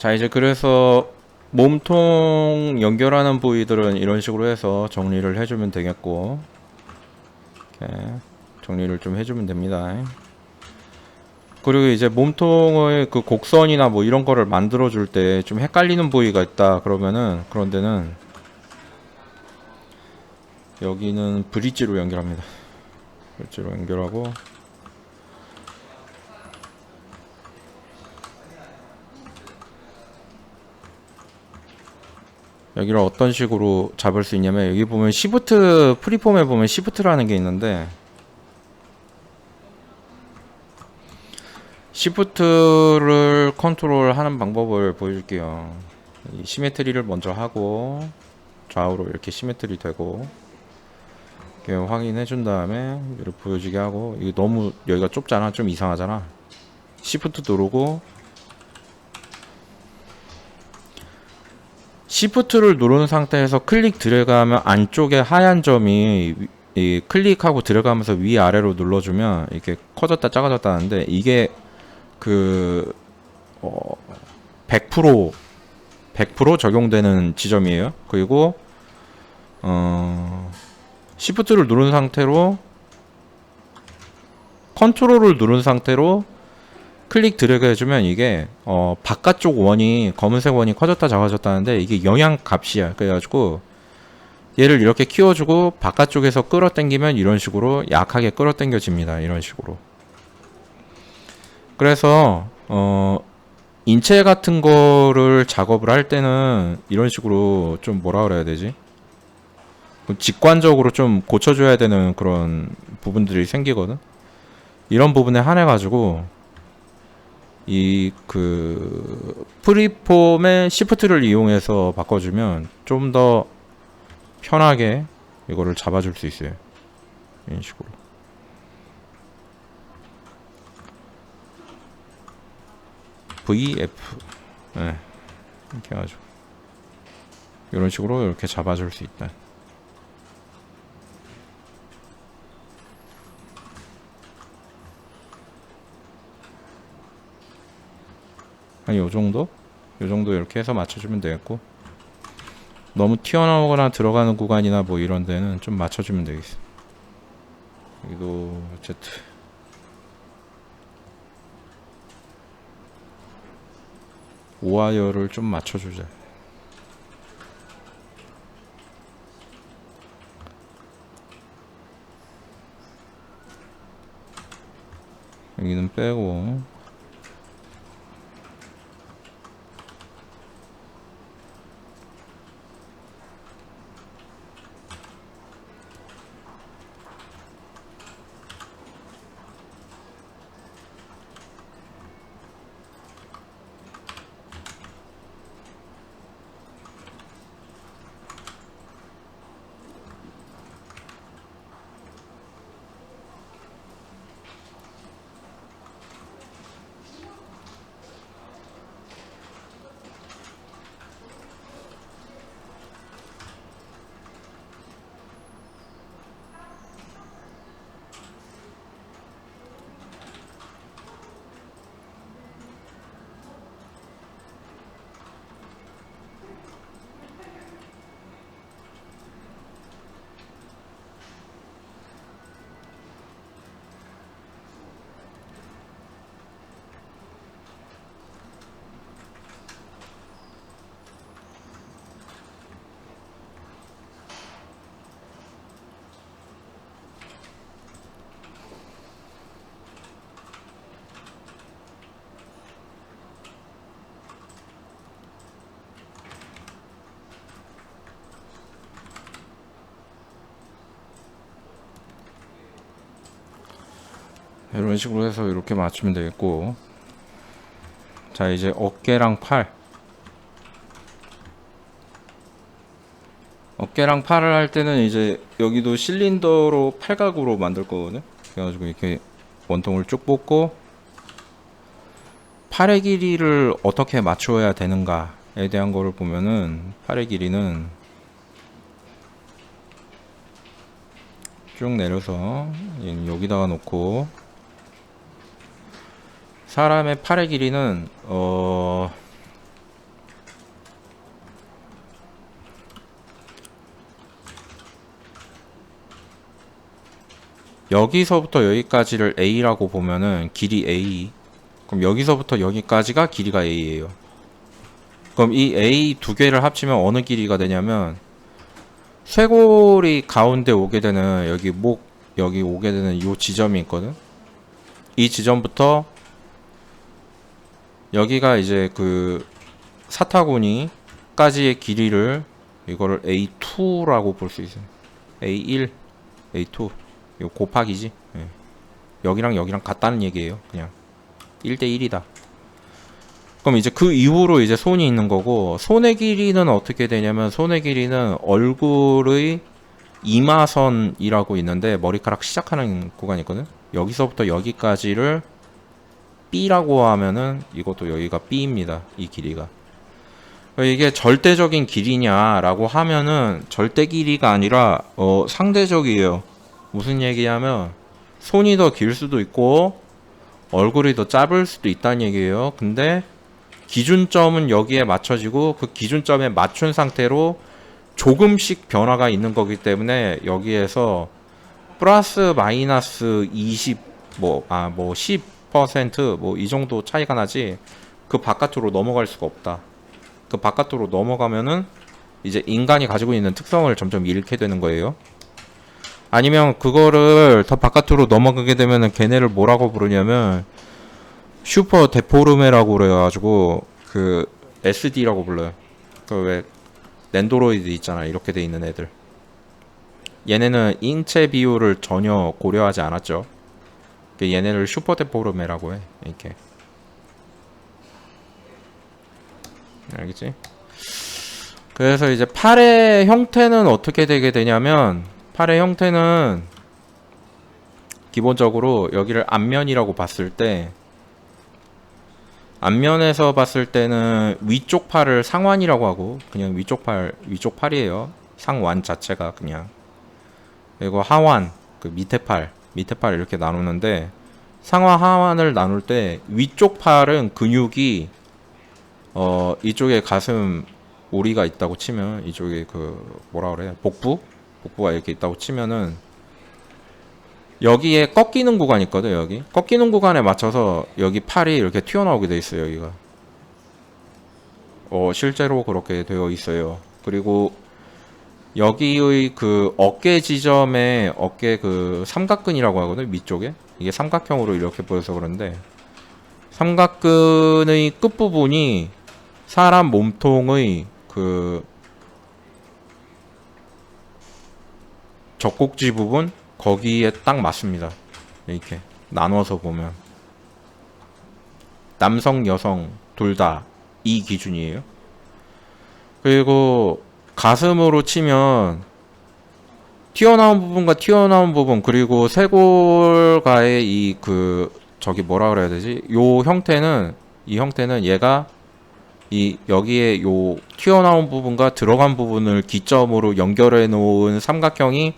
자, 이제 그래서 몸통 연결하는 부위들은 이런 식으로 해서 정리를 해주면 되겠고, 이렇게 정리를 좀 해주면 됩니다. 그리고 이제 몸통의 그 곡선이나 뭐 이런 거를 만들어 줄 때 좀 헷갈리는 부위가 있다 그러면은, 그런 데는 여기는 브릿지로 연결합니다. 브릿지로 연결하고, 여기를 어떤 식으로 잡을 수 있냐면, 여기 보면 시프트, 프리폼에 보면 시프트라는 게 있는데, 시프트를 컨트롤하는 방법을 보여줄게요. 이 시메트리를 먼저 하고, 좌우로 이렇게 시메트리 되고, 이렇게 확인해 준 다음에 이렇게 보여지게 하고, 이게 너무 여기가 좁잖아. 좀 이상하잖아. 시프트 누르고, 시프트를 누른 상태에서 클릭 들어가면 안쪽에 하얀 점이 이 클릭하고 들어가면서 위아래로 눌러주면 이렇게 커졌다 작아졌다 하는데, 이게 그 100% 100% 적용되는 지점이에요. 그리고 시프트를 누른 상태로 컨트롤을 누른 상태로 클릭 드래그 해주면 이게 바깥쪽 원이 검은색 원이 커졌다 작아졌다 하는데, 이게 영향 값이야. 그래가지고 얘를 이렇게 키워주고 바깥쪽에서 끌어당기면 이런 식으로 약하게 끌어당겨집니다. 이런 식으로. 그래서 인체 같은 거를 작업을 할 때는 이런 식으로 좀 뭐라 그래야 되지? 직관적으로 좀 고쳐줘야 되는 그런 부분들이 생기거든. 이런 부분에 한해 가지고 이 그 프리폼의 시프트를 이용해서 바꿔주면 좀 더 편하게 이거를 잡아줄 수 있어요. 이런 식으로. VF. 네, 이렇게 해가지고 이런 식으로 이렇게 잡아줄 수 있다. 한 요정도? 요정도 이렇게 해서 맞춰주면 되겠고, 너무 튀어나오거나 들어가는 구간이나 뭐 이런 데는 좀 맞춰주면 되겠어. 여기도 Z. 오와이어를 좀 맞춰주자. 여기는 빼고, 이런 식으로 해서 이렇게 맞추면 되겠고, 자, 이제 어깨랑 팔. 어깨랑 팔을 할 때는 이제 여기도 실린더로 팔각으로 만들 거거든. 그래가지고 이렇게 원통을 쭉 뽑고, 팔의 길이를 어떻게 맞춰야 되는가에 대한 거를 보면은, 팔의 길이는 쭉 내려서 여기다가 놓고, 사람의 팔의 길이는 여기서부터 여기까지를 A라고 보면은 길이 A. 그럼 여기서부터 여기까지가 길이가 A예요. 그럼 이 A 두 개를 합치면 어느 길이가 되냐면 쇄골이 가운데 오게 되는 여기 목 여기 오게 되는 이 지점이 있거든. 이 지점부터 여기가 이제 그 사타구니까지의 길이를 이거를 A2라고 볼 수 있어요. A1, A2 이거 곱하기지. 예. 여기랑 여기랑 같다는 얘기예요. 그냥 1대 1이다. 그럼 이제 그 이후로 이제 손이 있는 거고, 손의 길이는 어떻게 되냐면 손의 길이는 얼굴의 이마선이라고 있는데 머리카락 시작하는 구간이 있거든. 여기서부터 여기까지를 B라고 하면은 이것도 여기가 B입니다. 이 길이가. 이게 절대적인 길이냐라고 하면은 절대 길이가 아니라 상대적이에요. 무슨 얘기냐면 손이 더 길 수도 있고 얼굴이 더 짧을 수도 있다는 얘기예요. 근데 기준점은 여기에 맞춰지고 그 기준점에 맞춘 상태로 조금씩 변화가 있는 거기 때문에 여기에서 플러스 마이너스 20 뭐 10% 뭐 이 정도 차이가 나지 그 바깥으로 넘어갈 수가 없다. 그 바깥으로 넘어가면은 이제 인간이 가지고 있는 특성을 점점 잃게 되는 거예요. 아니면 그거를 더 바깥으로 넘어가게 되면은 걔네를 뭐라고 부르냐면 슈퍼 데포르메라고 그래가지고 그 SD라고 불러요. 그 왜 랜도로이드 있잖아. 이렇게 돼 있는 애들. 얘네는 인체 비율을 전혀 고려하지 않았죠. 얘네를 슈퍼 데포르메라고 해. 이렇게. 알겠지? 그래서 이제 팔의 형태는 어떻게 되게 되냐면 팔의 형태는 기본적으로 여기를 앞면이라고 봤을 때 앞면에서 봤을 때는 위쪽 팔을 상완이라고 하고 그냥 위쪽 팔이에요. 상완 자체가 그냥. 그리고 하완 그 밑에 팔 이렇게 나누는데 상완 하완을 나눌 때 위쪽 팔은 근육이 이쪽에 가슴 오리가 있다고 치면 이쪽에 그 뭐라 그래 복부가 이렇게 있다고 치면은 여기에 꺾이는 구간이 있거든. 여기 꺾이는 구간에 맞춰서 여기 팔이 이렇게 튀어나오게 돼 있어요. 여기가 실제로 그렇게 되어 있어요. 그리고 여기의 그 어깨 지점에 어깨 그 삼각근이라고 하거든. 위쪽에 이게 삼각형으로 이렇게 보여서 그런데 삼각근의 끝부분이 사람 몸통의 그 젖꼭지 부분 거기에 딱 맞습니다. 이렇게 나눠서 보면 남성 여성 둘 다 이 기준이에요. 그리고 가슴으로 치면 튀어나온 부분과 튀어나온 부분 그리고 쇄골과의 이 그 저기 뭐라 그래야 되지? 요 형태는 이 형태는 얘가 이 여기에 요 튀어나온 부분과 들어간 부분을 기점으로 연결해 놓은 삼각형이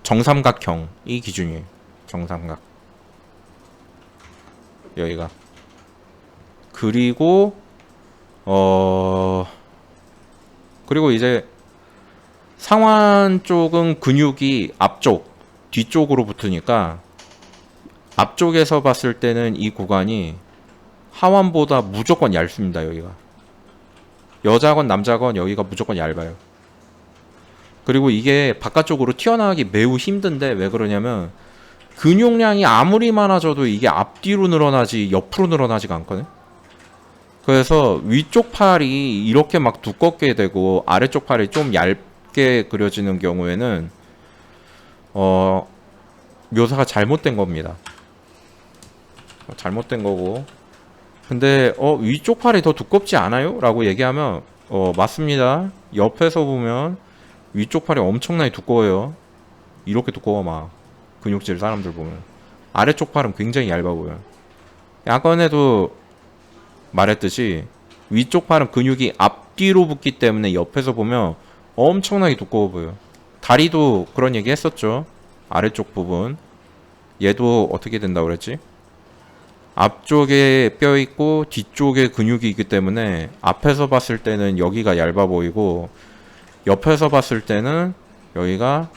정삼각형이 기준이에요. 정삼각. 여기가. 그리고 그리고 이제 상완 쪽은 근육이 앞쪽, 뒤쪽으로 붙으니까 앞쪽에서 봤을 때는 이 구간이 하완보다 무조건 얇습니다. 여기가. 여자건 남자건 여기가 무조건 얇아요. 그리고 이게 바깥쪽으로 튀어나가기 매우 힘든데 왜 그러냐면 근육량이 아무리 많아져도 이게 앞뒤로 늘어나지 옆으로 늘어나지가 않거든. 그래서 위쪽 팔이 이렇게 막 두껍게 되고 아래쪽 팔이 좀 얇게 그려지는 경우에는 묘사가 잘못된 겁니다. 잘못된 거고. 근데 위쪽 팔이 더 두껍지 않아요? 라고 얘기하면 맞습니다. 옆에서 보면 위쪽 팔이 엄청나게 두꺼워요. 이렇게 두꺼워 막 근육질 사람들 보면. 아래쪽 팔은 굉장히 얇아 보여요. 약간에도 말했듯이 위쪽 팔은 근육이 앞뒤로 붙기 때문에 옆에서 보면 엄청나게 두꺼워 보여요. 다리도 그런 얘기 했었죠. 아래쪽 부분 얘도 어떻게 된다고 그랬지? 앞쪽에 뼈 있고 뒤쪽에 근육이 있기 때문에 앞에서 봤을 때는 여기가 얇아 보이고 옆에서 봤을 때는 여기가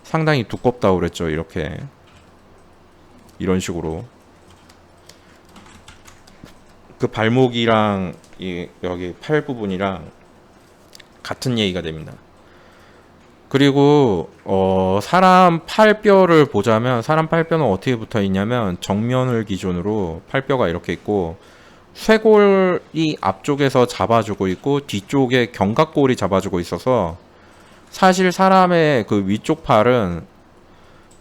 상당히 두껍다고 그랬죠. 이렇게 이런 식으로 그 발목이랑 여기 팔 부분이랑 같은 얘기가 됩니다. 그리고 사람 팔뼈를 보자면 사람 팔뼈는 어떻게 붙어 있냐면 정면을 기준으로 팔뼈가 이렇게 있고 쇄골이 앞쪽에서 잡아주고 있고 뒤쪽에 견갑골이 잡아주고 있어서 사실 사람의 그 위쪽 팔은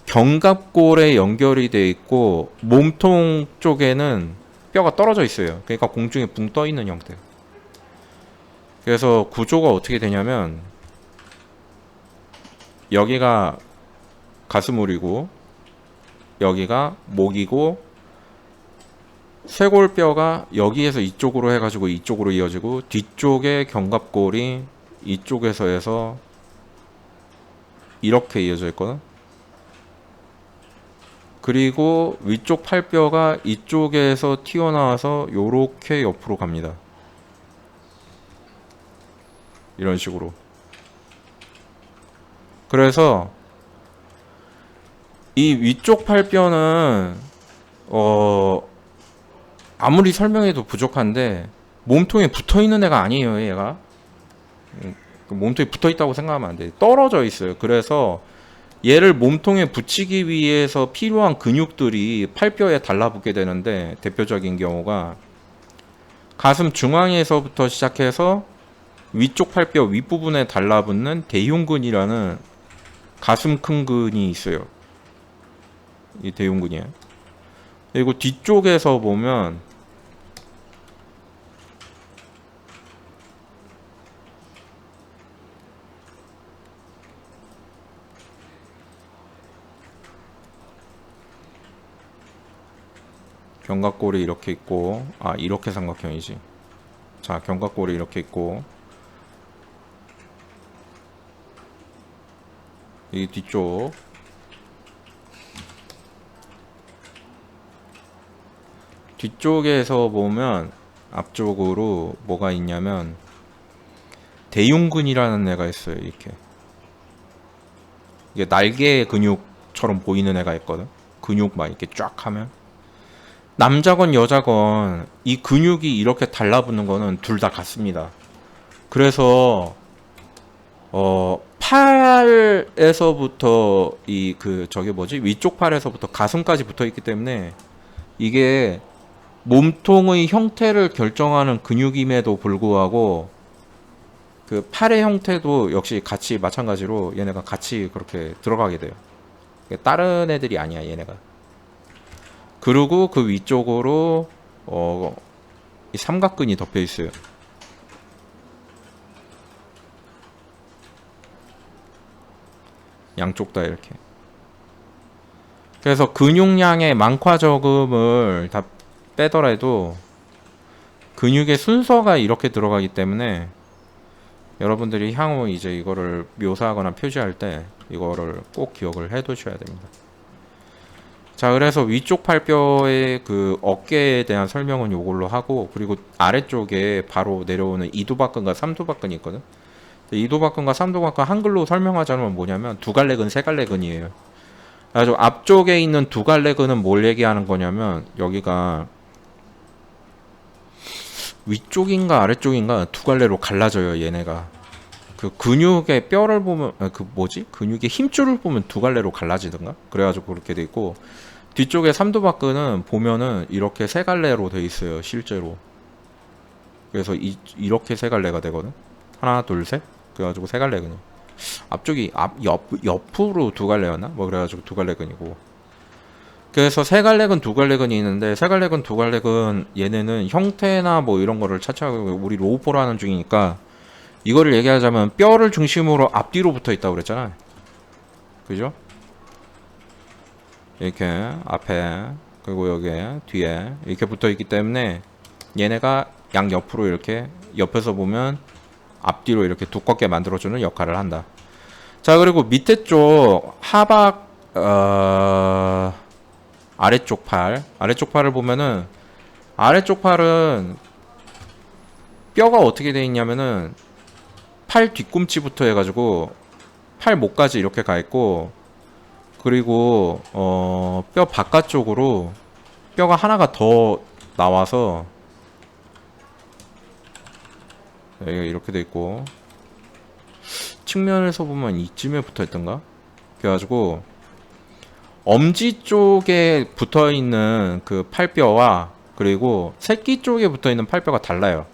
견갑골에 연결이 돼 있고 몸통 쪽에는 뼈가 떨어져 있어요. 그러니까 공중에 붕 떠 있는 형태. 그래서 구조가 어떻게 되냐면 여기가 가슴울이고 여기가 목이고 쇄골뼈가 여기에서 이쪽으로 해가지고 이쪽으로 이어지고 뒤쪽에 견갑골이 이쪽에서 해서 이렇게 이어져 있거든. 그리고 위쪽 팔뼈가 이쪽에서 튀어나와서 요렇게 옆으로 갑니다. 이런 식으로. 그래서 이 위쪽 팔뼈는 아무리 설명해도 부족한데 몸통에 붙어있는 애가 아니에요. 얘가 몸통에 붙어있다고 생각하면 안 돼. 떨어져 있어요. 그래서 얘를 몸통에 붙이기 위해서 필요한 근육들이 팔뼈에 달라붙게 되는데 대표적인 경우가 가슴 중앙에서부터 시작해서 위쪽 팔뼈 윗부분에 달라붙는 대흉근이라는 가슴 큰 근이 있어요. 이 대흉근이에요. 그리고 뒤쪽에서 보면 견갑골이 이렇게 있고 이렇게 삼각형이지. 자, 견갑골이 이렇게 있고 이 뒤쪽에서 보면 앞쪽으로 뭐가 있냐면 대흉근이라는 애가 있어요. 이렇게 이게 날개 근육처럼 보이는 애가 있거든. 근육 막 이렇게 쫙 하면 남자건 여자건 이 근육이 이렇게 달라붙는 거는 둘 다 같습니다. 그래서 팔에서부터 위쪽 팔에서부터 가슴까지 붙어 있기 때문에 이게 몸통의 형태를 결정하는 근육임에도 불구하고 그 팔의 형태도 역시 같이 마찬가지로 얘네가 같이 그렇게 들어가게 돼요. 다른 애들이 아니야, 얘네가. 그리고 그 위쪽으로 이 삼각근이 덮여 있어요. 양쪽 다 이렇게. 그래서 근육량의 많과 적음을 다 빼더라도 근육의 순서가 이렇게 들어가기 때문에 여러분들이 향후 이제 이거를 묘사하거나 표시할 때 이거를 꼭 기억을 해 두셔야 됩니다. 자, 그래서 위쪽 팔뼈의 그 어깨에 대한 설명은 요걸로 하고, 그리고 아래쪽에 바로 내려오는 이두박근과 삼두박근이 있거든. 이두박근과 삼두박근 한글로 설명하자면 뭐냐면 두갈래근, 세갈래근이에요. 그래서 앞쪽에 있는 두갈래근은 뭘 얘기하는 거냐면 여기가 위쪽인가 아래쪽인가 두갈래로 갈라져요. 얘네가 그 근육의 뼈를 보면 근육의 힘줄을 보면 두갈래로 갈라지던가 그래가지고 그렇게 돼 있고, 뒤쪽에 삼두박근은 보면은 이렇게 세 갈래로 돼 있어요. 실제로. 그래서 이렇게 세 갈래가 되거든. 하나 둘 셋 그래가지고 세 갈래근이. 앞쪽이 옆으로 두 갈래였나? 뭐 그래가지고 두 갈래근이고. 그래서 세 갈래근 두 갈래근이 있는데, 세 갈래근 두 갈래근 얘네는 형태나 뭐 이런 거를 차차하고 우리 로우포로 하는 중이니까 이거를 얘기하자면 뼈를 중심으로 앞뒤로 붙어 있다고 그랬잖아. 그죠? 이렇게 앞에 그리고 여기에 뒤에 이렇게 붙어 있기 때문에 얘네가 양 옆으로 이렇게 옆에서 보면 앞뒤로 이렇게 두껍게 만들어주는 역할을 한다. 자, 그리고 밑에 쪽 하박 아래쪽 팔을 보면은 아래쪽 팔은 뼈가 어떻게 돼 있냐면은 팔 뒤꿈치부터 해가지고 팔 목까지 이렇게 가 있고, 그리고 뼈 바깥쪽으로 뼈가 하나가 더 나와서 여기가 이렇게 돼 있고 측면에서 보면 이쯤에 붙어 있던가? 그래가지고 엄지 쪽에 붙어 있는 그 팔뼈와 그리고 새끼 쪽에 붙어 있는 팔뼈가 달라요.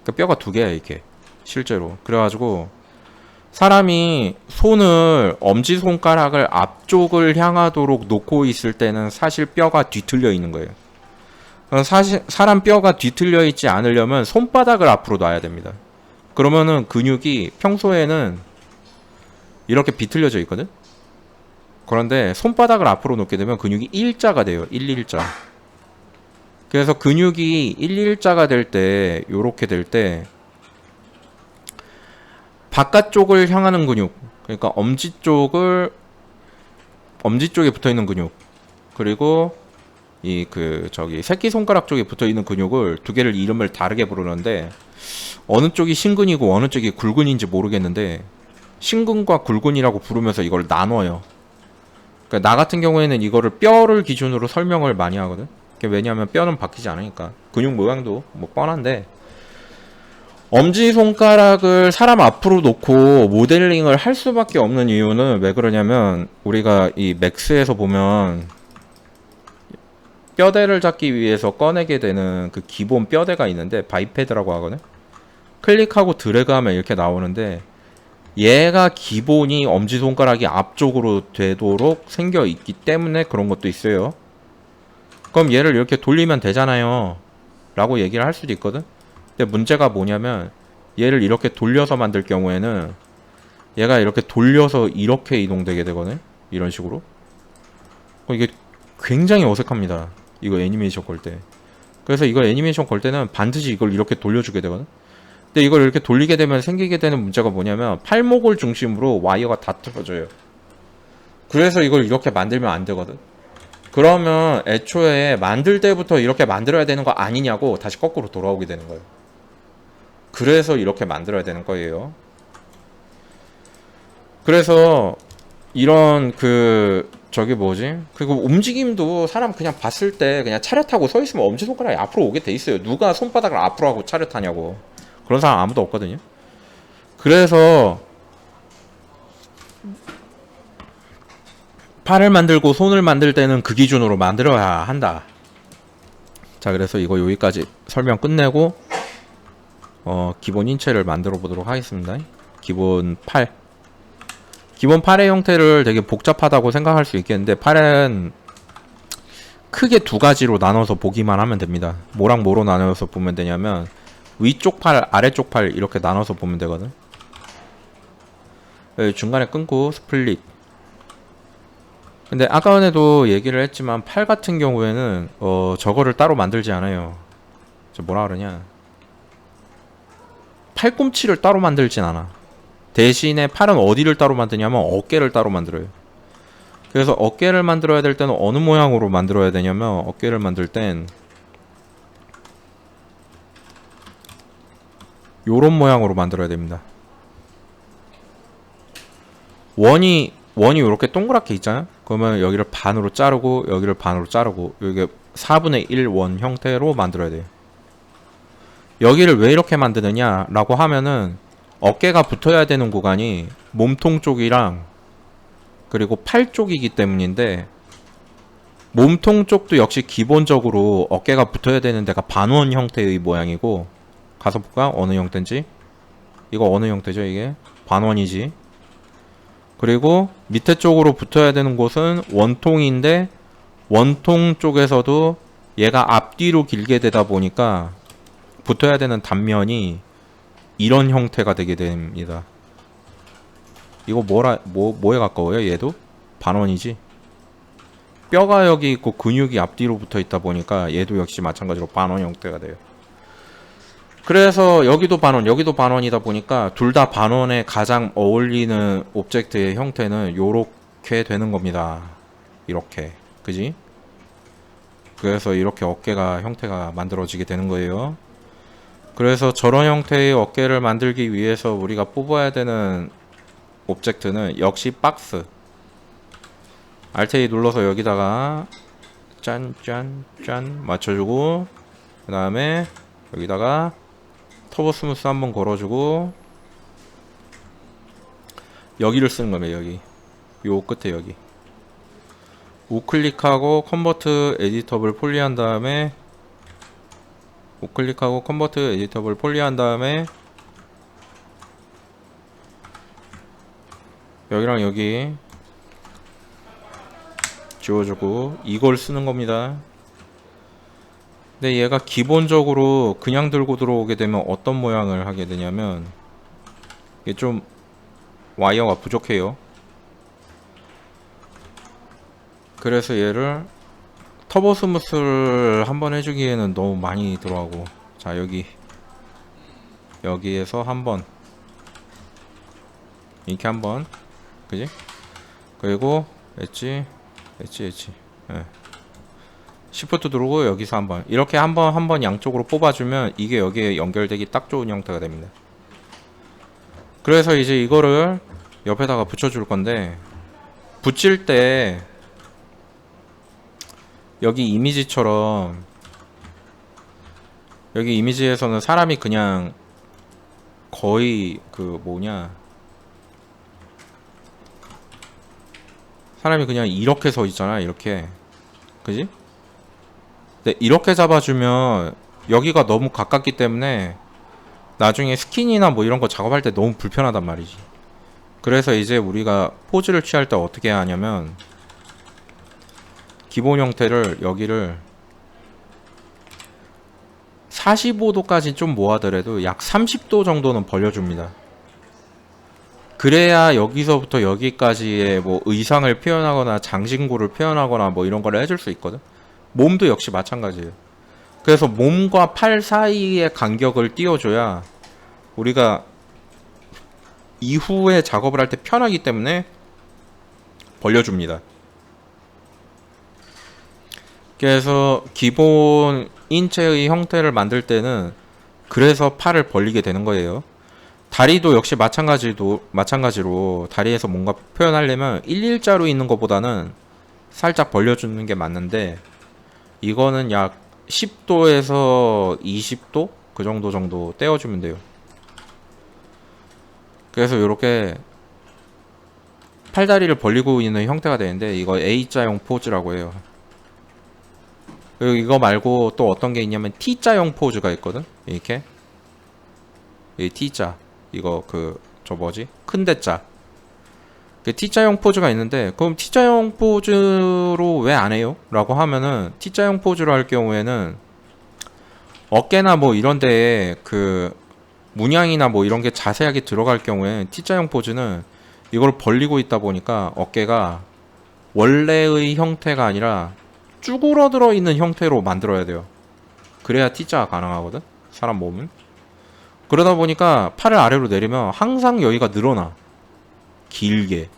그 뼈가 두 개야 이게 실제로. 그래가지고 사람이 손을 엄지손가락을 앞쪽을 향하도록 놓고 있을 때는 사실 뼈가 뒤틀려 있는 거예요. 사실 사람 뼈가 뒤틀려 있지 않으려면 손바닥을 앞으로 놔야 됩니다. 그러면은 근육이 평소에는 이렇게 비틀려져 있거든. 그런데 손바닥을 앞으로 놓게 되면 근육이 일자가 돼요. 1일자. 그래서 근육이 1일자가 될 때, 요렇게 될 때 바깥쪽을 향하는 근육, 그러니까 엄지 쪽에 붙어 있는 근육, 그리고 새끼 손가락 쪽에 붙어 있는 근육을 두 개를 이름을 다르게 부르는데 어느 쪽이 신근이고 어느 쪽이 굴근인지 모르겠는데 신근과 굴근이라고 부르면서 이걸 나눠요. 그러니까 나 같은 경우에는 이거를 뼈를 기준으로 설명을 많이 하거든. 왜냐하면 뼈는 바뀌지 않으니까. 근육 모양도 뭐 뻔한데 엄지손가락을 사람 앞으로 놓고 모델링을 할 수밖에 없는 이유는 왜 그러냐면 우리가 이 맥스에서 보면 뼈대를 잡기 위해서 꺼내게 되는 그 기본 뼈대가 있는데 바이패드라고 하거든. 클릭하고 드래그하면 이렇게 나오는데 얘가 기본이 엄지손가락이 앞쪽으로 되도록 생겨 있기 때문에 그런 것도 있어요. 그럼 얘를 이렇게 돌리면 되잖아요 라고 얘기를 할 수도 있거든. 근데 문제가 뭐냐면 얘를 이렇게 돌려서 만들 경우에는 얘가 이렇게 돌려서 이렇게 이동되게 되거든. 이런 식으로. 이게 굉장히 어색합니다. 이거 애니메이션 걸 때. 그래서 이걸 애니메이션 걸 때는 반드시 이걸 이렇게 돌려주게 되거든. 근데 이걸 이렇게 돌리게 되면 생기게 되는 문제가 뭐냐면 팔목을 중심으로 와이어가 다 틀어져요. 그래서 이걸 이렇게 만들면 안 되거든. 그러면 애초에 만들 때부터 이렇게 만들어야 되는 거 아니냐고 다시 거꾸로 돌아오게 되는 거예요. 그래서 이렇게 만들어야 되는 거예요. 그래서 이런 그리고 움직임도 사람 그냥 봤을 때 그냥 차렷하고 서 있으면 엄지손가락이 앞으로 오게 돼 있어요. 누가 손바닥을 앞으로 하고 차렷하냐고. 그런 사람 아무도 없거든요. 그래서 팔을 만들고 손을 만들 때는 그 기준으로 만들어야 한다. 자, 그래서 이거 여기까지 설명 끝내고 기본 인체를 만들어 보도록 하겠습니다. 기본 팔의 형태를 되게 복잡하다고 생각할 수 있겠는데 팔은 크게 두 가지로 나눠서 보기만 하면 됩니다. 뭐랑 뭐로 나눠서 보면 되냐면 위쪽 팔, 아래쪽 팔 이렇게 나눠서 보면 되거든. 중간에 끊고 스플릿. 근데 아까 전에도 얘기를 했지만 팔 같은 경우에는 저거를 따로 만들지 않아요. 뭐라 그러냐, 팔꿈치를 따로 만들진 않아. 대신에 팔은 어디를 따로 만드냐면 어깨를 따로 만들어요. 그래서 어깨를 만들어야 될 때는 어느 모양으로 만들어야 되냐면 어깨를 만들 땐 요런 모양으로 만들어야 됩니다. 원이 요렇게 동그랗게 있잖아요. 그러면 여기를 반으로 자르고 여기를 반으로 자르고 여기 4분의 1 원 형태로 만들어야 돼요. 여기를 왜 이렇게 만드느냐 라고 하면은 어깨가 붙어야 되는 구간이 몸통 쪽이랑 그리고 팔 쪽이기 때문인데 몸통 쪽도 역시 기본적으로 어깨가 붙어야 되는 데가 반원 형태의 모양이고, 가서 볼까? 어느 형태인지. 이거 어느 형태죠? 이게 반원이지. 그리고 밑에 쪽으로 붙어야 되는 곳은 원통인데 원통 쪽에서도 얘가 앞뒤로 길게 되다 보니까 붙어야 되는 단면이 이런 형태가 되게 됩니다. 이거 뭐에 가까워요? 얘도 반원이지. 뼈가 여기 있고 근육이 앞뒤로 붙어 있다 보니까 얘도 역시 마찬가지로 반원 형태가 돼요. 그래서 여기도 반원, 여기도 반원이다 보니까 둘 다 반원에 가장 어울리는 오브젝트의 형태는 요렇게 되는 겁니다. 이렇게. 그지? 그래서 이렇게 어깨가 형태가 만들어지게 되는 거예요. 그래서 저런 형태의 어깨를 만들기 위해서 우리가 뽑아야 되는 오브젝트는 역시 박스. Alt A 눌러서 여기다가 짠 맞춰주고, 그 다음에 여기다가 터보 스무스 한번 걸어주고, 여기를 쓰는 겁니다. 여기 요 끝에 여기 우클릭하고 컨버트 에디터블 폴리 한 다음에, 우클릭하고 컨버트 에디터블 폴리 한 다음에 여기랑 여기 지워주고 이걸 쓰는 겁니다. 근데 얘가 기본적으로 그냥 들고 들어오게 되면 어떤 모양을 하게 되냐면, 이게 좀 와이어가 부족해요. 그래서 얘를 터보 스무스를 한번 해주기에는 너무 많이 들어가고, 자 여기에서 한번 이렇게 한번, 그지? 그리고 엣지 예. 시프트 누르고 여기서 한번 이렇게 한번 양쪽으로 뽑아주면 이게 여기에 연결되기 딱 좋은 형태가 됩니다. 그래서 이제 이거를 옆에다가 붙여줄 건데, 붙일 때 여기 이미지처럼, 여기 이미지에서는 사람이 그냥 거의 그 뭐냐, 사람이 그냥 이렇게 서 있잖아. 이렇게, 그지? 근데 이렇게 잡아주면 여기가 너무 가깝기 때문에 나중에 스킨이나 뭐 이런 거 작업할 때 너무 불편하단 말이지. 그래서 이제 우리가 포즈를 취할 때 어떻게 해야 하냐면, 기본 형태를 여기를 45도까지 좀 모아더라도 약 30도 정도는 벌려줍니다. 그래야 여기서부터 여기까지의 뭐 의상을 표현하거나 장신구를 표현하거나 뭐 이런 걸 해줄 수 있거든. 몸도 역시 마찬가지예요. 그래서 몸과 팔 사이의 간격을 띄워줘야 우리가 이후에 작업을 할 때 편하기 때문에 벌려줍니다. 그래서 기본 인체의 형태를 만들 때는 그래서 팔을 벌리게 되는 거예요. 다리도 역시 마찬가지로 다리에서 뭔가 표현하려면 일자로 있는 것보다는 살짝 벌려주는 게 맞는데, 이거는 약 10도에서 20도 그 정도 떼어주면 돼요. 그래서 이렇게 팔다리를 벌리고 있는 형태가 되는데, 이거 A자형 포즈라고 해요. 그리고 이거 말고 또 어떤 게 있냐면 T자형 포즈가 있거든. 이렇게 이 T자, 이거 저 뭐지? 큰 대자. 그 T자형 포즈가 있는데, 그럼 T자형 포즈로 왜 안 해요? 라고 하면은, T자형 포즈로 할 경우에는 어깨나 뭐 이런 데에 그 문양이나 뭐 이런 게 자세하게 들어갈 경우에 T자형 포즈는 이걸 벌리고 있다 보니까 어깨가 원래의 형태가 아니라 쭈그러들어 있는 형태로 만들어야 돼요. 그래야 T자가 가능하거든, 사람 몸은. 그러다 보니까 팔을 아래로 내리면 항상 여기가 늘어나, 길게.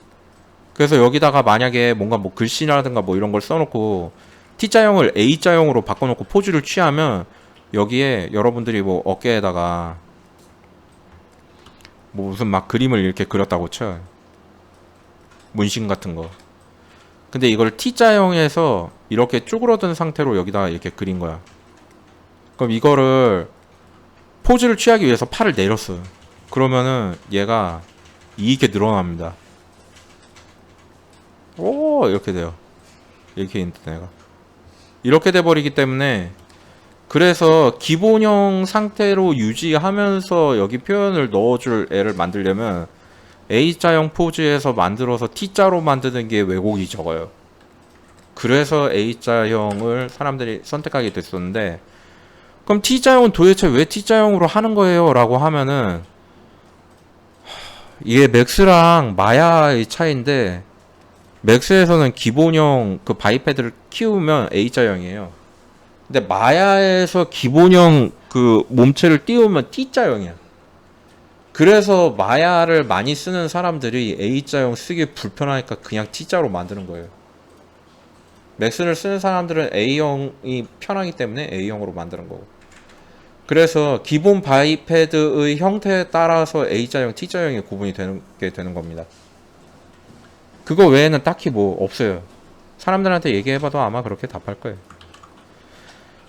그래서 여기다가 만약에 뭔가 뭐 글씨라든가 뭐 이런 걸 써놓고 T자형을 A자형으로 바꿔놓고 포즈를 취하면, 여기에 여러분들이 뭐 어깨에다가 뭐 무슨 막 그림을 이렇게 그렸다고 쳐, 문신 같은 거. 근데 이걸 T자형에서 이렇게 쭈그러든 상태로 여기다가 이렇게 그린 거야. 그럼 이거를 포즈를 취하기 위해서 팔을 내렸어요. 그러면은 얘가 이렇게 늘어납니다. 오, 이렇게 돼요. 이렇게 있는 애가 이렇게 돼 버리기 때문에, 그래서 기본형 상태로 유지하면서 여기 표현을 넣어줄 애를 만들려면 A자형 포즈에서 만들어서 T자로 만드는 게 왜곡이 적어요. 그래서 A자형을 사람들이 선택하게 됐었는데, 그럼 T자형은 도대체 왜 T자형으로 하는 거예요? 라고 하면은, 이게 맥스랑 마야의 차이인데, 맥스에서는 기본형 그 바이패드를 키우면 A자형이에요. 근데 마야에서 기본형 그 몸체를 띄우면 T자형이야. 그래서 마야를 많이 쓰는 사람들이 A자형 쓰기 불편하니까 그냥 T자로 만드는 거예요. 맥스를 쓰는 사람들은 A형이 편하기 때문에 A형으로 만드는 거고. 그래서 기본 바이패드의 형태에 따라서 A자형, T자형이 구분이 되는 겁니다. 그거 외에는 딱히 뭐 없어요. 사람들한테 얘기해봐도 아마 그렇게 답할 거예요.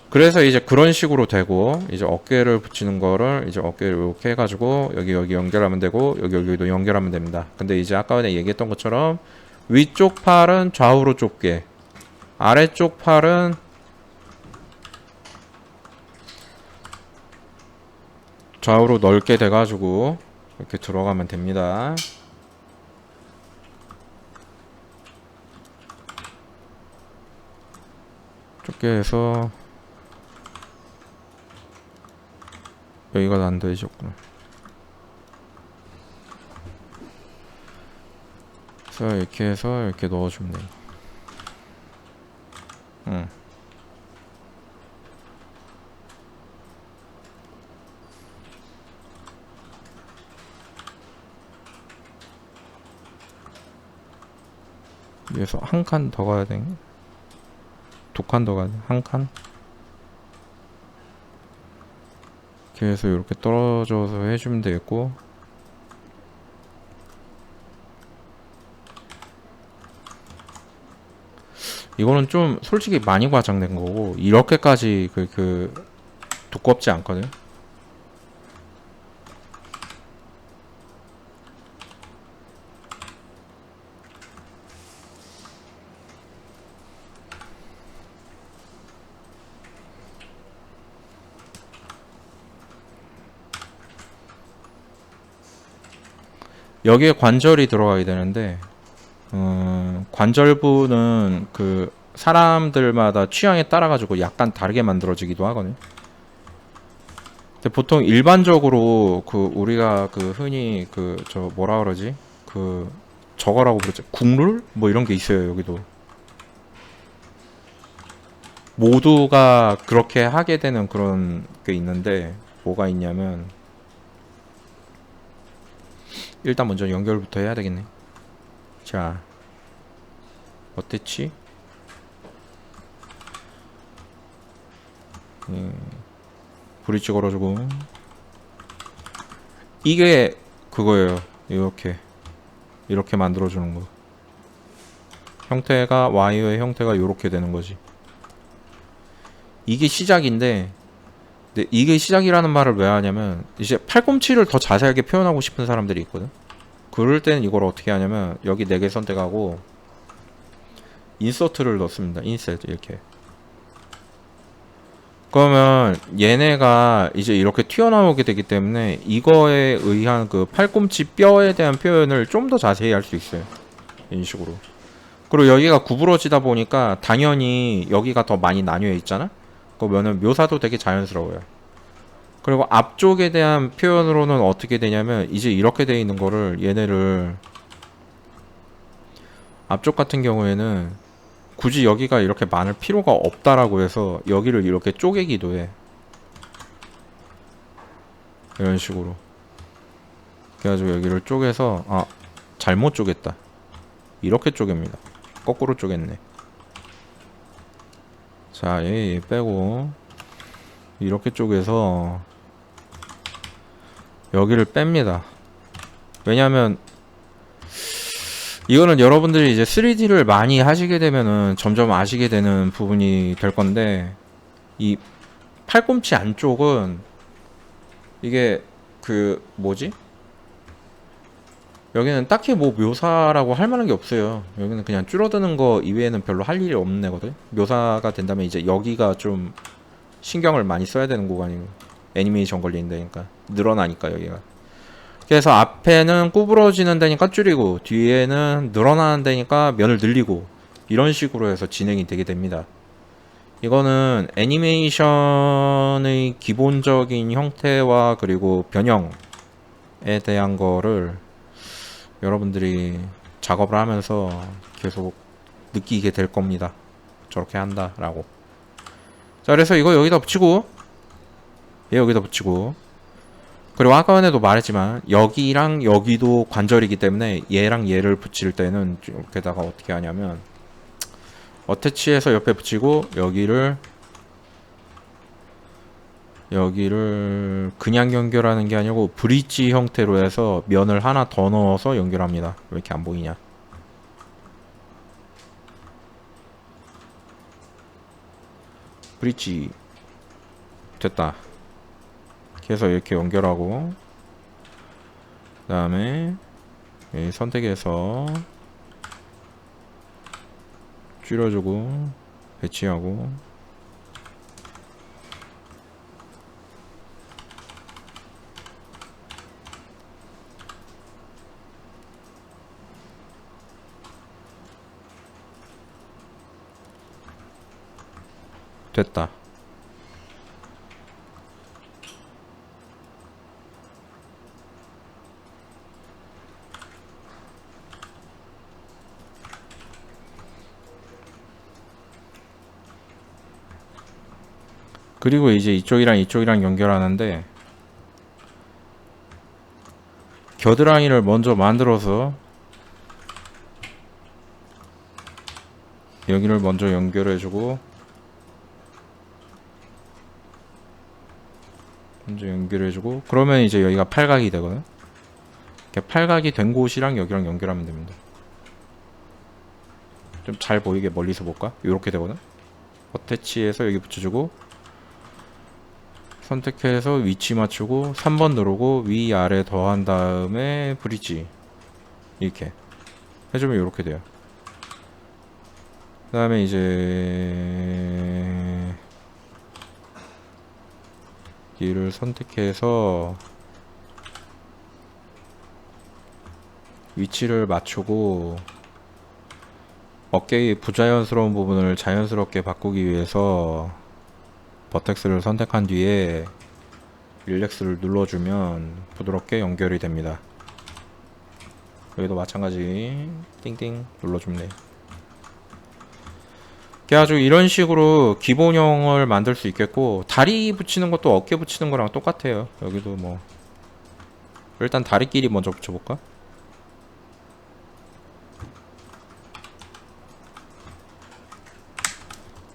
그래서 이제 그런 식으로 되고, 이제 어깨를 붙이는 거를 이제 어깨를 이렇게 해가지고 여기 연결하면 되고, 여기도 연결하면 됩니다. 근데 이제 아까 전에 얘기했던 것처럼 위쪽 팔은 좌우로 좁게, 아래쪽 팔은 좌우로 넓게 돼가지고 이렇게 들어가면 됩니다. 좁게 해서 여기가 안 되셨구나. 그래서 이렇게 해서 이렇게 넣어주면 돼요. 위에서 한 칸 더 가야 돼. 두 칸 더 가야 돼. 한 칸. 이렇게 해서 이렇게 떨어져서 해주면 되겠고, 이거는 좀 솔직히 많이 과장된 거고, 이렇게까지 두껍지 않거든. 여기에 관절이 들어가야 되는데, 관절부는 그 사람들마다 취향에 따라 가지고 약간 다르게 만들어지기도 하거든요. 근데 보통 일반적으로 그 우리가 그 흔히 그 저 뭐라 그러지? 그 저거라고 부르죠. 국룰? 뭐 이런 게 있어요, 여기도. 모두가 그렇게 하게 되는 그런 게 있는데, 뭐가 있냐면, 일단 먼저 연결부터 해야 되겠네. 자, 어땠지? 브릿지 걸어주고, 이게 그거예요. 이렇게 만들어주는 거. 형태가 와이어의 형태가 이렇게 되는 거지. 이게 시작인데, 근데 이게 시작이라는 말을 왜 하냐면, 이제 팔꿈치를 더 자세하게 표현하고 싶은 사람들이 있거든. 그럴 때는 이걸 어떻게 하냐면, 여기 4개 선택하고 인서트를 넣습니다. 인셋 이렇게. 그러면 얘네가 이제 이렇게 튀어나오게 되기 때문에 이거에 의한 그 팔꿈치 뼈에 대한 표현을 좀 더 자세히 할 수 있어요. 이런 식으로. 그리고 여기가 구부러지다 보니까 당연히 여기가 더 많이 나뉘어 있잖아. 그러면은 묘사도 되게 자연스러워요. 그리고 앞쪽에 대한 표현으로는 어떻게 되냐면, 이제 이렇게 돼 있는 거를 얘네를 앞쪽 같은 경우에는 굳이 여기가 이렇게 많을 필요가 없다라고 해서 여기를 이렇게 쪼개기도 해. 이런 식으로. 그래가지고 여기를 쪼개서, 잘못 쪼갰다. 이렇게 쪼갭니다. 거꾸로 쪼갰네. 자, 얘 빼고 이렇게 쪼개서 여기를 뺍니다. 왜냐면 이거는 여러분들이 이제 3D를 많이 하시게 되면은 점점 아시게 되는 부분이 될 건데, 이 팔꿈치 안쪽은 이게 그 뭐지? 여기는 딱히 뭐 묘사라고 할 만한 게 없어요. 여기는 그냥 줄어드는 거 이외에는 별로 할 일이 없는 애거든. 묘사가 된다면 이제 여기가 좀 신경을 많이 써야 되는 구간이고, 애니메이션 걸리는데니까 늘어나니까 여기가. 그래서 앞에는 구부러지는 데니까 줄이고, 뒤에는 늘어나는 데니까 면을 늘리고, 이런 식으로 해서 진행이 되게 됩니다. 이거는 애니메이션의 기본적인 형태와 그리고 변형에 대한 거를 여러분들이 작업을 하면서 계속 느끼게 될 겁니다. 저렇게 한다라고. 자, 그래서 이거 여기다 붙이고, 얘 여기다 붙이고, 그리고 아까 전에도 말했지만 여기랑 여기도 관절이기 때문에 얘랑 얘를 붙일 때는 이렇게다가 어떻게 하냐면, 어태치해서 옆에 붙이고 여기를 그냥 연결하는 게 아니고 브릿지 형태로 해서 면을 하나 더 넣어서 연결합니다. 왜 이렇게 안 보이냐? 브릿지 됐다. 그래서 이렇게 연결하고, 그 다음에 선택해서 줄여주고 배치하고, 됐다. 그리고 이제 이쪽이랑 이쪽이랑 연결하는데, 겨드랑이를 먼저 만들어서 여기를 먼저 연결해주고, 그러면 이제 여기가 팔각이 되거든. 이렇게 팔각이 된 곳이랑 여기랑 연결하면 됩니다. 좀 잘 보이게 멀리서 볼까? 이렇게 되거든. 어태치해서 여기 붙여주고, 선택해서 위치 맞추고 3번 누르고 위아래 더한 다음에 브릿지 이렇게 해주면 이렇게 돼요. 그 다음에 이제 길을 선택해서 위치를 맞추고, 어깨의 부자연스러운 부분을 자연스럽게 바꾸기 위해서 버텍스를 선택한 뒤에 릴렉스를 눌러주면 부드럽게 연결이 됩니다. 여기도 마찬가지 띵띵 눌러주면 돼요. 아주 이런 식으로 기본형을 만들 수 있겠고, 다리 붙이는 것도 어깨 붙이는 거랑 똑같아요. 여기도 뭐 일단 다리끼리 먼저 붙여볼까?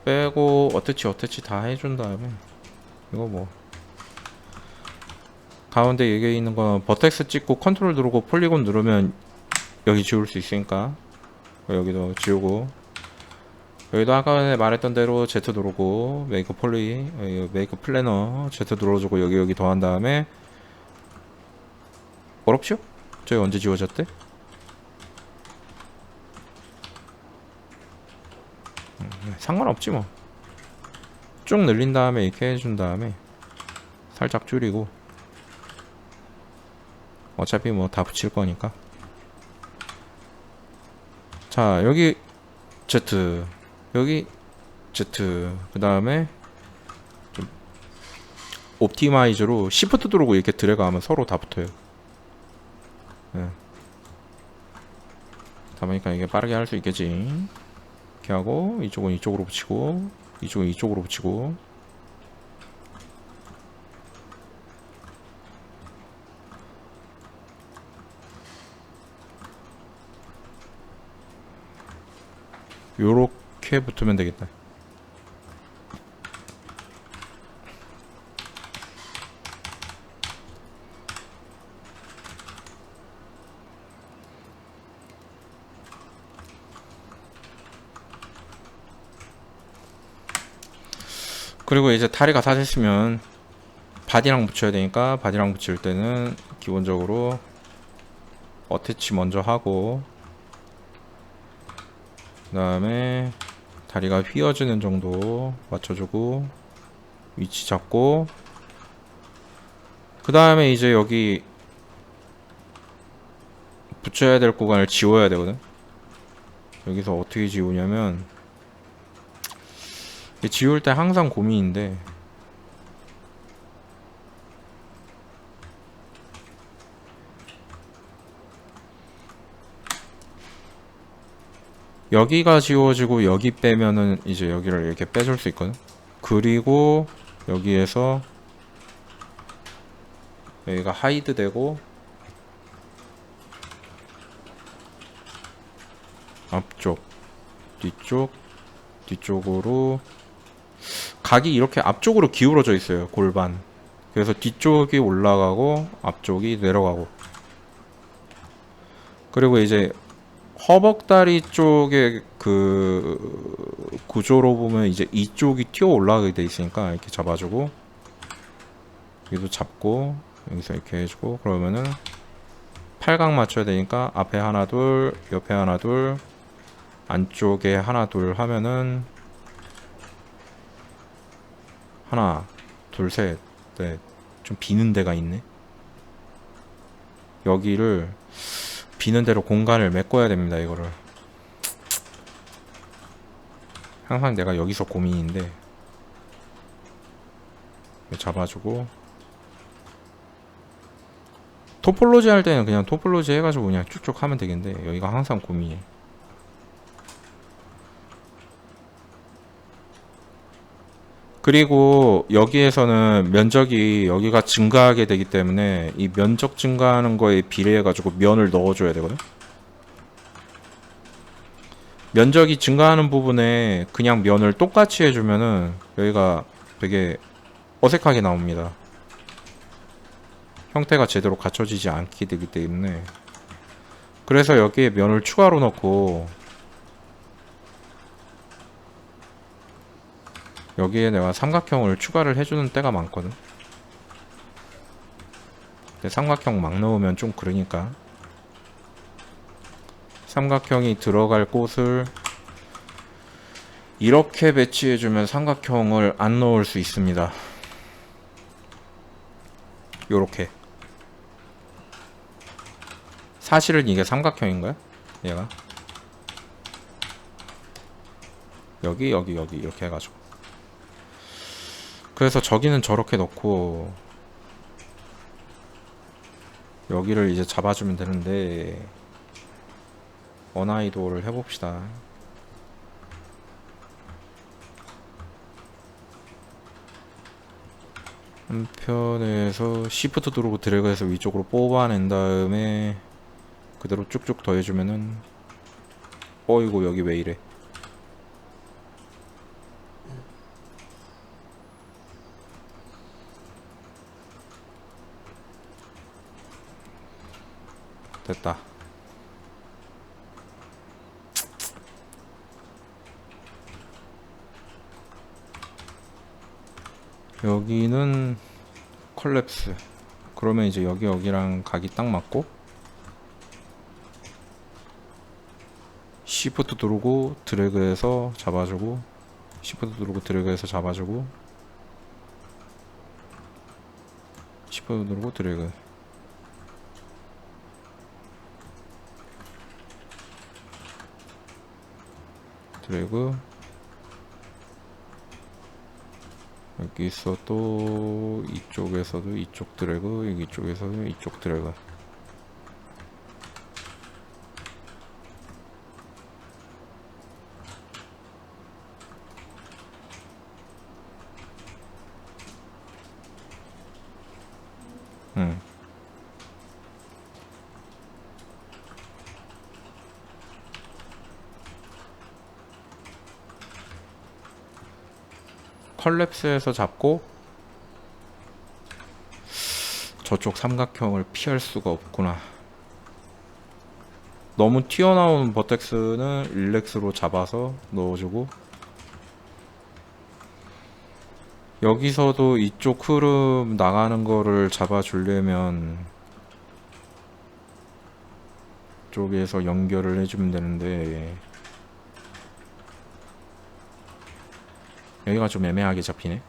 빼고 어태치 다 해준 다음에, 이거 뭐 가운데 여기 있는 건 버텍스 찍고 컨트롤 누르고 폴리곤 누르면 여기 지울 수 있으니까 여기도 지우고, 여기도 아까 전에 말했던 대로 Z 누르고 메이크 폴리, 메이크 플래너 Z 눌러주고 여기 더한 다음에, 어렵죠? 저기 언제 지워졌대? 상관없지 뭐. 쭉 늘린 다음에 이렇게 해준 다음에 살짝 줄이고, 어차피 뭐 다 붙일 거니까. 자, 여기 Z, 여기 Z, 그 다음에 옵티마이저로 시프트 누르고 이렇게 드래그 하면 서로 다 붙어요. 네. 다 보니까 이게 빠르게 할 수 있겠지. 이렇게 하고, 이쪽은 이쪽으로 붙이고, 이쪽은 이쪽으로 붙이고, 요렇게 붙으면 되겠다. 그리고 이제 다리가 다 됐으면 바디랑 붙여야 되니까, 바디랑 붙일 때는 기본적으로 어태치 먼저 하고, 그 다음에 다리가 휘어지는 정도 맞춰주고 위치 잡고, 그 다음에 이제 여기 붙여야 될 구간을 지워야 되거든. 여기서 어떻게 지우냐면, 지울 때 항상 고민인데, 여기가 지워지고 여기 빼면은 이제 여기를 이렇게 빼줄 수 있거든. 그리고 여기에서 여기가 하이드 되고, 앞쪽, 뒤쪽, 뒤쪽으로 각이 이렇게 앞쪽으로 기울어져 있어요. 골반. 그래서 뒤쪽이 올라가고 앞쪽이 내려가고. 그리고 이제 허벅다리 쪽에 그 구조로 보면 이제 이쪽이 튀어 올라가게 돼 있으니까 이렇게 잡아주고, 여기도 잡고 여기서 이렇게 해주고, 그러면은 팔각 맞춰야 되니까 앞에 하나 둘, 옆에 하나 둘, 안쪽에 하나 둘 하면은 하나 둘 셋 넷. 좀 비는 데가 있네. 여기를 비는 대로 공간을 메꿔야 됩니다. 이거를 항상 내가 여기서 고민인데, 잡아주고, 토폴로지 할 때는 그냥 토폴로지 해가지고 그냥 쭉쭉 하면 되겠는데, 여기가 항상 고민이에요. 그리고 여기에서는 면적이 여기가 증가하게 되기 때문에 이 면적 증가하는 거에 비례해 가지고 면을 넣어줘야 되거든. 면적이 증가하는 부분에 그냥 면을 똑같이 해주면은 여기가 되게 어색하게 나옵니다. 형태가 제대로 갖춰지지 않게 되기 때문에. 그래서 여기에 면을 추가로 넣고, 여기에 내가 삼각형을 추가를 해주는 때가 많거든. 근데 삼각형 막 넣으면 좀 그러니까 삼각형이 들어갈 곳을 이렇게 배치해주면 삼각형을 안 넣을 수 있습니다. 요렇게. 사실은 이게 삼각형인가요? 얘가 여기 이렇게 해가지고, 그래서 저기는 저렇게 넣고 여기를 이제 잡아주면 되는데, 언아이도를 해봅시다. 한편에서 시프트 누르고 드래그해서 위쪽으로 뽑아낸 다음에 그대로 쭉쭉 더해주면은, 어이구 여기 왜 이래. 됐다. 여기는 컬랩스. 그러면 이제 여기랑 각이 딱 맞고, 시프트 누르고 드래그해서 잡아주고, 시프트 누르고 드래그해서 잡아주고, 시프트 누르고 드래그. 드래그. 여기서 또 이쪽에서도 이쪽 드래그, 여기 쪽에서도 이쪽 드래그. 컬랩스에서 잡고, 저쪽 삼각형을 피할 수가 없구나. 너무 튀어나온 버텍스는 릴렉스로 잡아서 넣어주고, 여기서도 이쪽 흐름 나가는 거를 잡아주려면 쪽에서 연결을 해주면 되는데, 여기가 좀 애매하게 잡히네.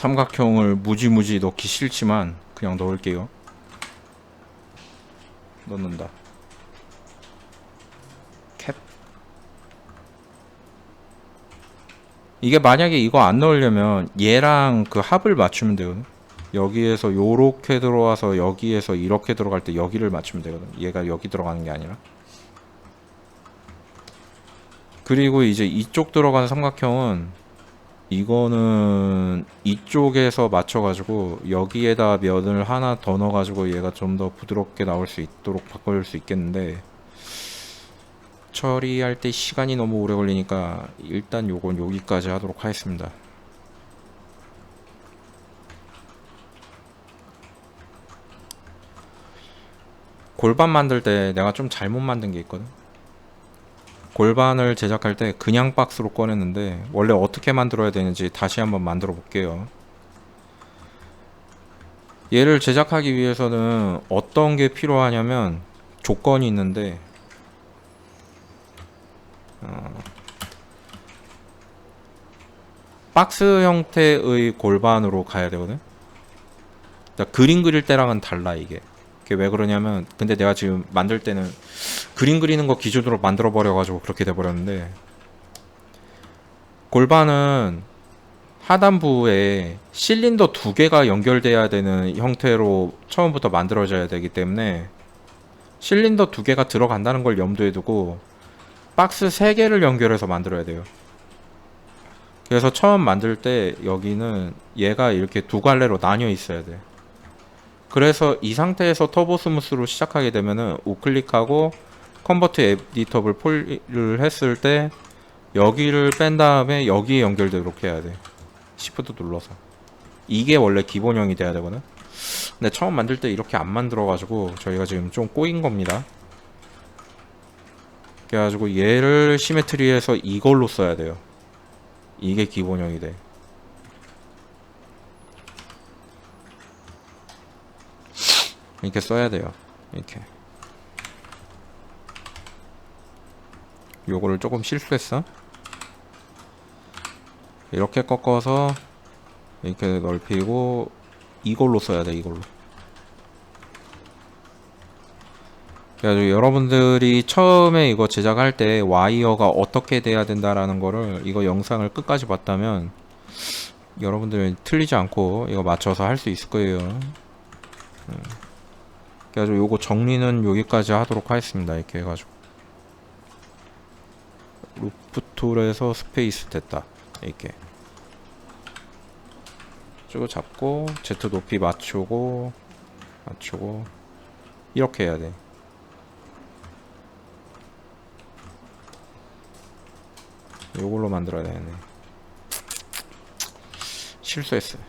삼각형을 무지무지 넣기 싫지만 그냥 넣을게요. 넣는다. 캡. 이게 만약에 이거 안 넣으려면 얘랑 그 합을 맞추면 되거든. 여기에서 요렇게 들어와서 여기에서 이렇게 들어갈 때 여기를 맞추면 되거든. 얘가 여기 들어가는 게 아니라. 그리고 이제 이쪽 들어가는 삼각형은 이거는 이쪽에서 맞춰가지고 여기에다 면을 하나 더 넣어가지고 얘가 좀 더 부드럽게 나올 수 있도록 바꿀 수 있겠는데 처리할 때 시간이 너무 오래 걸리니까 일단 요건 여기까지 하도록 하겠습니다. 골반 만들 때 내가 좀 잘못 만든 게 있거든. 골반을 제작할 때 그냥 박스로 꺼냈는데 원래 어떻게 만들어야 되는지 다시 한번 만들어 볼게요. 얘를 제작하기 위해서는 어떤 게 필요하냐면 조건이 있는데 박스 형태의 골반으로 가야 되거든. 그러니까 그림 그릴 때랑은 달라 이게. 그게 왜 그러냐면 근데 내가 지금 만들 때는 그림 그리는 거 기준으로 만들어 버려 가지고 그렇게 돼 버렸는데 골반은 하단부에 실린더 두 개가 연결돼야 되는 형태로 처음부터 만들어져야 되기 때문에 실린더 두 개가 들어간다는 걸 염두에 두고 박스 세 개를 연결해서 만들어야 돼요. 그래서 처음 만들 때 여기는 얘가 이렇게 두 갈래로 나뉘어 있어야 돼. 그래서 이 상태에서 터보 스무스로 시작하게 되면은 우클릭하고 컨버트 에디터블 폴을 했을 때 여기를 뺀 다음에 여기에 연결되도록 해야 돼. 시프트 눌러서. 이게 원래 기본형이 돼야 되거든. 근데 처음 만들 때 이렇게 안 만들어 가지고 저희가 지금 좀 꼬인 겁니다. 그래가지고 얘를 시메트리에서 이걸로 써야 돼요. 이게 기본형이 돼. 이렇게 써야 돼요. 이렇게. 요거를 조금 실수했어. 이렇게 꺾어서 이렇게 넓히고 이걸로 써야 돼. 이걸로. 그래가지고 여러분들이 처음에 이거 제작할 때 와이어가 어떻게 돼야 된다라는 거를 이거 영상을 끝까지 봤다면 여러분들은 틀리지 않고 이거 맞춰서 할 수 있을 거예요. 그래가지고 요거 정리는 여기까지 하도록 하겠습니다. 이렇게 해가지고 루프 툴에서 스페이스 됐다. 이렇게 쭉 잡고 Z 높이 맞추고 이렇게 해야 돼. 요걸로 만들어야 되네. 실수했어요.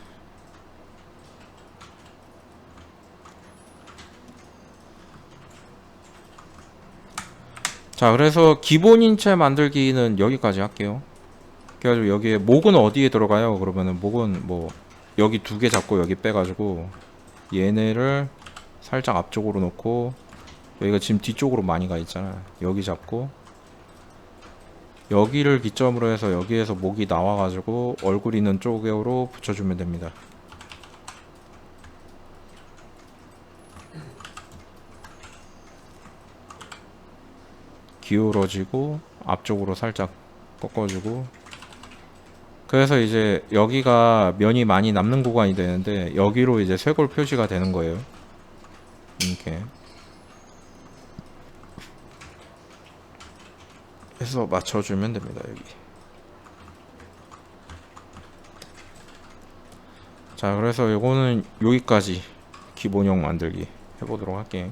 자, 그래서 기본 인체 만들기는 여기까지 할게요. 그래가지고 여기에 목은 어디에 들어가요? 그러면은 목은 뭐 여기 두 개 잡고 여기 빼가지고 얘네를 살짝 앞쪽으로 놓고 여기가 지금 뒤쪽으로 많이 가 있잖아. 여기 잡고 여기를 기점으로 해서 여기에서 목이 나와가지고 얼굴 있는 쪽으로 붙여주면 됩니다. 기울어지고 앞쪽으로 살짝 꺾어주고 그래서 이제 여기가 면이 많이 남는 구간이 되는데 여기로 이제 쇄골 표시가 되는 거예요. 이렇게 해서 맞춰주면 됩니다. 여기. 자, 그래서 요거는 여기까지 기본형 만들기 해보도록 할게요.